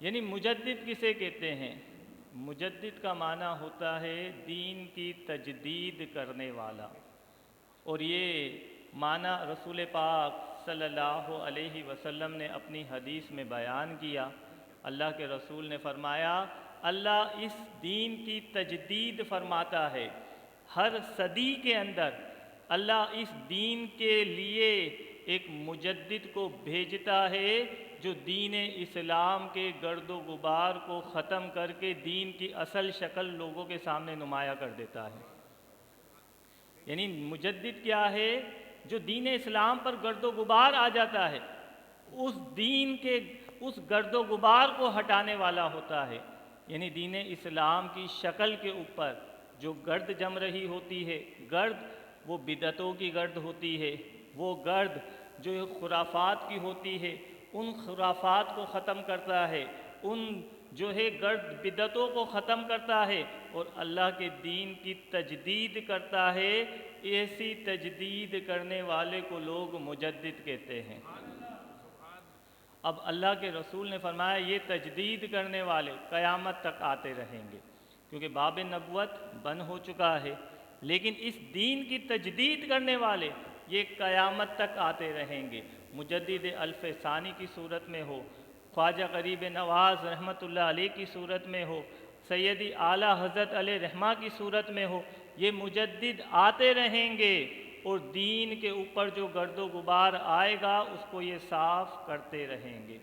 یعنی مجدد کسے کہتے ہیں؟ مجدد کا معنی ہوتا ہے دین کی تجدید کرنے والا، اور یہ معنی رسول پاک صلی اللہ علیہ وسلم نے اپنی حدیث میں بیان کیا۔ اللہ کے رسول نے فرمایا اللہ اس دین کی تجدید فرماتا ہے، ہر صدی کے اندر اللہ اس دین کے لیے ایک مجدد کو بھیجتا ہے جو دین اسلام کے گرد و غبار کو ختم کر کے دین کی اصل شکل لوگوں کے سامنے نمایاں کر دیتا ہے۔ یعنی مجدد کیا ہے؟ جو دین اسلام پر گرد و غبار آ جاتا ہے، اس دین کے اس گرد و غبار کو ہٹانے والا ہوتا ہے۔ یعنی دین اسلام کی شکل کے اوپر جو گرد جم رہی ہوتی ہے، گرد وہ بدعتوں کی گرد ہوتی ہے، وہ گرد جو خرافات کی ہوتی ہے، ان خرافات کو ختم کرتا ہے، ان جو ہے گرد بدعتوں کو ختم کرتا ہے اور اللہ کے دین کی تجدید کرتا ہے۔ ایسی تجدید کرنے والے کو لوگ مجدد کہتے ہیں۔ اب اللہ کے رسول نے فرمایا یہ تجدید کرنے والے قیامت تک آتے رہیں گے، کیونکہ باب نبوت بند ہو چکا ہے، لیکن اس دین کی تجدید کرنے والے یہ قیامت تک آتے رہیں گے۔ مجدد الف ثانی کی صورت میں ہو، خواجہ غریب نواز رحمۃ اللہ علیہ کی صورت میں ہو، سیدی اعلیٰ حضرت علیہ رحمہ کی صورت میں ہو، یہ مجدد آتے رہیں گے اور دین کے اوپر جو گرد و غبار آئے گا اس کو یہ صاف کرتے رہیں گے۔